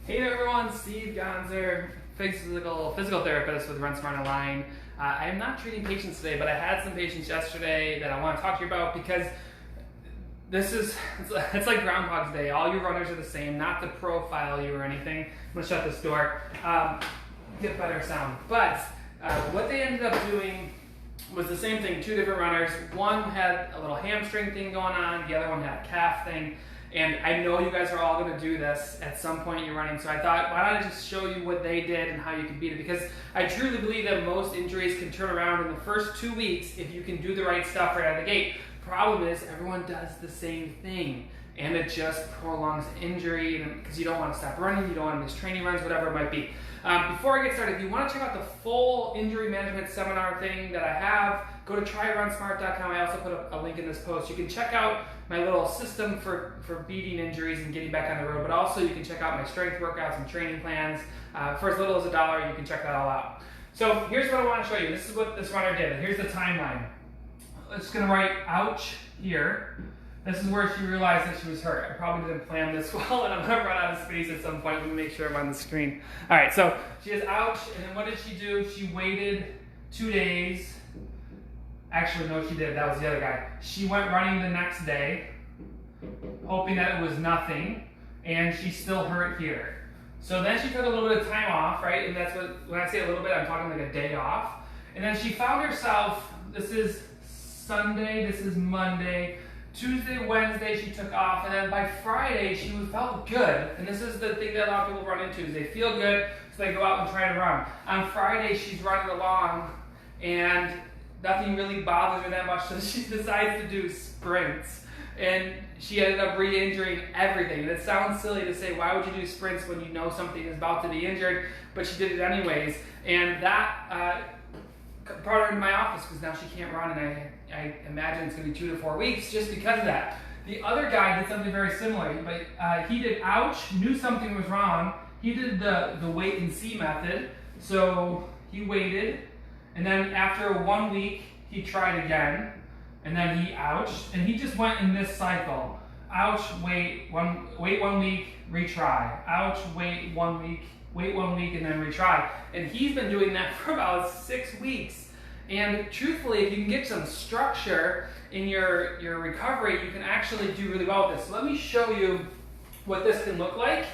Hey there everyone, 𝗄𝗏𝘂𝗵𝘀, physical therapist with Run Smart Online. I am not treating patients today, but I had some patients yesterday that I want to talk to you about because it's like Groundhog's Day. All your runners are the same, not to profile you or anything. I'm gonna shut this door, get better sound. But what they ended up doing was the same thing, two different runners. One had a little hamstring thing going on, the other one had a calf thing. And I know you guys are all going to do this at some point in your running, so I thought, why don't I just show you what they did and how you can beat it? Because I truly believe that most injuries can turn around in the first 2 weeks if you can do the right stuff right out of the gate. Problem is, everyone does the same thing, and it just prolongs injury because you don't want to stop running, you don't want to miss training runs, whatever it might be. Before I get started, if you want to check out the full injury management seminar thing that I have, go to tryrunsmart.com. I also put a link in this post. You can check out my little system for beating injuries and getting back on the road, but also you can check out my strength workouts and training plans. For as little as $1, you can check that all out. So here's what I want to show you. This is what this runner did. Here's the timeline. I'm just going to write ouch here. This is where she realized that she was hurt. I probably didn't plan this well, and I'm going to run out of space at some point. Let me make sure I'm on the screen. All right, so she has ouch, and then what did she do? She waited 2 days. Actually, no, she did. That was the other guy. She went running the next day, hoping that it was nothing, and she still hurt here. So then she took a little bit of time off, right? And that's what, when I say a little bit, I'm talking like a day off. And then she found herself, this is Sunday, this is Monday, Tuesday, Wednesday she took off, and then by Friday she felt good. And this is the thing that a lot of people run into, is they feel good, so they go out and try to run. On Friday she's running along, and nothing really bothers her that much, so she decides to do sprints. And she ended up re-injuring everything. And it sounds silly to say, why would you do sprints when you know something is about to be injured? But she did it anyways. And that brought her into my office because now she can't run, and I imagine it's going to be 2 to 4 weeks just because of that. The other guy did something very similar, but he did ouch, knew something was wrong. He did the wait and see method. So he waited, and then after 1 week, he tried again, and then he ouched, and he just went in this cycle. Ouch, wait 1 week, retry. Ouch, wait 1 week, wait 1 week, and then retry. And he's been doing that for about 6 weeks. And truthfully, if you can get some structure in your recovery, you can actually do really well with this. So let me show you what this can look like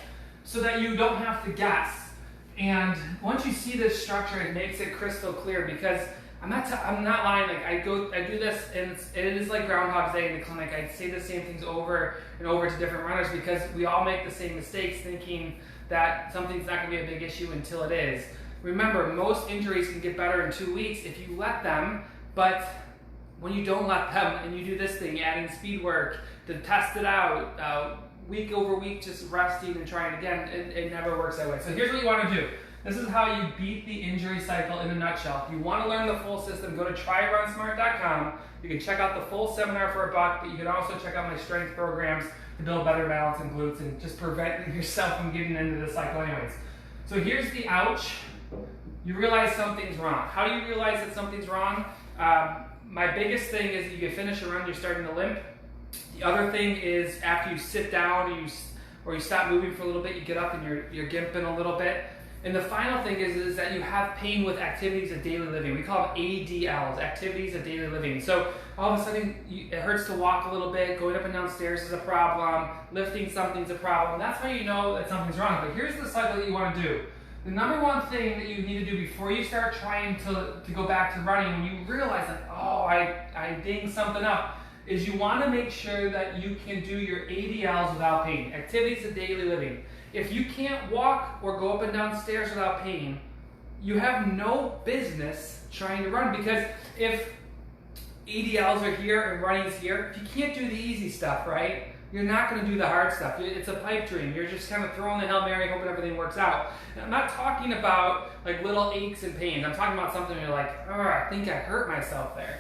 so that you don't have to guess. And once you see this structure, it makes it crystal clear, because I'm not lying. Like I do this, and it is like Groundhog's Day in the clinic. I say the same things over and over to different runners because we all make the same mistakes, thinking that something's not going to be a big issue until it is. Remember, most injuries can get better in 2 weeks if you let them, but when you don't let them and you do this thing, adding speed work to test it out, week over week, just resting and trying again, it never works that way. So here's what you want to do. This is how you beat the injury cycle in a nutshell. If you want to learn the full system, go to tryrunsmart.com. You can check out the full seminar for $1, but you can also check out my strength programs to build better balance and glutes and just prevent yourself from getting into the cycle anyways. So here's the ouch. You realize something's wrong. How do you realize that something's wrong? My biggest thing is that you finish a run, you're starting to limp. The other thing is after you sit down or you stop moving for a little bit, you get up and you're gimping a little bit. And the final thing is that you have pain with activities of daily living. We call them ADLs, activities of daily living. So all of a sudden it hurts to walk a little bit, going up and down stairs is a problem, lifting something's a problem. That's how you know that something's wrong. But here's the cycle that you want to do. The number one thing that you need to do before you start trying to go back to running, when you realize that, oh, I dinged something up, is you want to make sure that you can do your ADLs without pain, activities of daily living. If you can't walk or go up and down stairs without pain, you have no business trying to run, because if ADLs are here and running's here, if you can't do the easy stuff, right, you're not going to do the hard stuff. It's a pipe dream. You're just kind of throwing the Hail Mary, hoping everything works out. And I'm not talking about like little aches and pains. I'm talking about something where you're like, oh, I think I hurt myself there.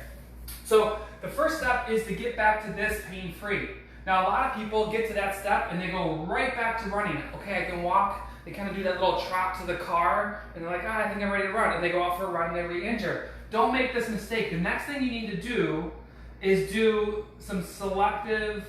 So the first step is to get back to this pain-free. Now, a lot of people get to that step and they go right back to running. Okay, I can walk. They kind of do that little trot to the car and they're like, I think I'm ready to run. And they go out for a run and they re-injure. Don't make this mistake. The next thing you need to do is do some selective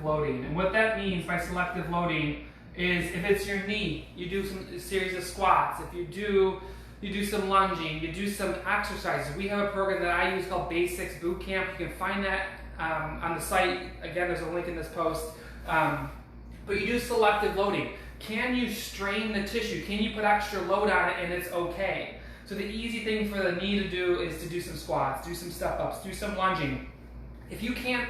loading. And what that means by selective loading is if it's your knee, you do a series of squats. If you do some lunging, you do some exercises. We have a program that I use called Basics Boot Camp. You can find that on the site. Again, there's a link in this post. But you do selective loading. Can you strain the tissue? Can you put extra load on it and it's okay? So the easy thing for the knee to do is to do some squats, do some step-ups, do some lunging. If you can't,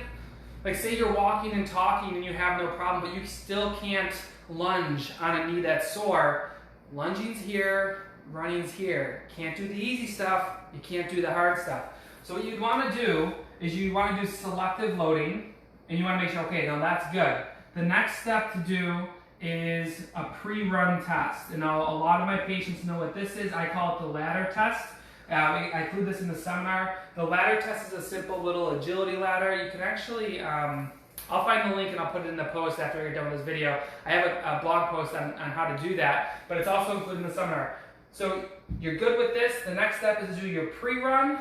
like say you're walking and talking and you have no problem, but you still can't lunge on a knee that's sore, lunging's here, running's here. Can't do the easy stuff, you can't do the hard stuff. So what you'd want to do is you want to do selective loading, and you want to make sure, okay, now that's good. The next step to do is a pre-run test. And now a lot of my patients know what this is. I call it the ladder test. I include this in the seminar. The ladder test is a simple little agility ladder. You can actually, I'll find the link and I'll put it in the post after I get done with this video. I have a blog post on how to do that, but it's also included in the seminar. So you're good with this. The next step is to do your pre-run,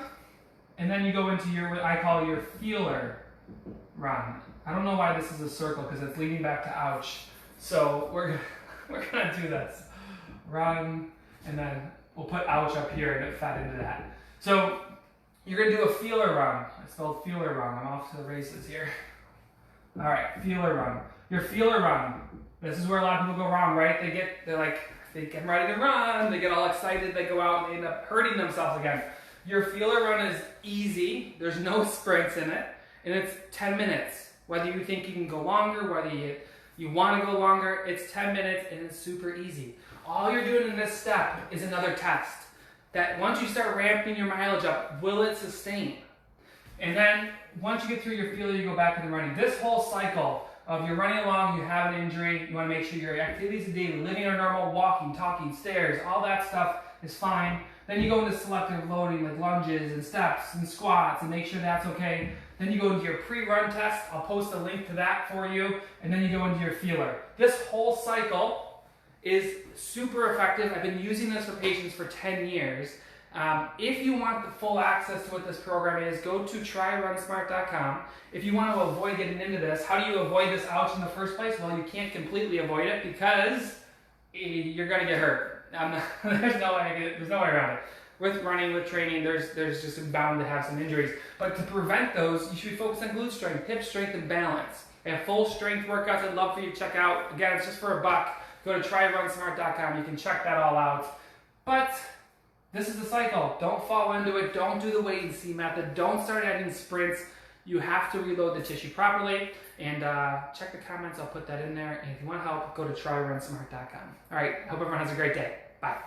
and then you go into your, what I call your feeler run. I don't know why this is a circle because it's leading back to ouch. So we're gonna do this. Run, and then we'll put ouch up here and it fed into that. So you're gonna do a feeler run. I spelled feeler run. I'm off to the races here. All right, feeler run. Your feeler run. This is where a lot of people go wrong, right? They get ready to run. They get all excited. They go out and they end up hurting themselves again. Your feeler run is easy. There's no sprints in it, and it's 10 minutes. Whether you think you can go longer, whether you want to go longer, it's 10 minutes and it's super easy. All you're doing in this step is another test. That once you start ramping your mileage up, will it sustain? And then once you get through your feeler, you go back into running. This whole cycle of you're running along, you have an injury, you want to make sure your activities of daily, living are normal, walking, talking, stairs, all that stuff is fine. Then you go into selective loading like lunges and steps and squats and make sure that's okay. Then you go into your pre-run test. I'll post a link to that for you. And then you go into your feeler. This whole cycle is super effective. I've been using this for patients for 10 years. If you want the full access to what this program is, go to tryrunSmart.com. If you want to avoid getting into this, how do you avoid this ouch in the first place? Well, you can't completely avoid it because you're going to get hurt. There's no way around it. With running, with training, there's just bound to have some injuries. But to prevent those, you should focus on glute strength, hip strength, and balance. I have full strength workouts I'd love for you to check out. Again, it's just for $1. Go to tryrunsmart.com. You can check that all out. But this is the cycle. Don't fall into it. Don't do the wait and see method. Don't start adding sprints. You have to reload the tissue properly. And check the comments. I'll put that in there. And if you want help, go to tryrunsmart.com. All right. Hope everyone has a great day. Bye.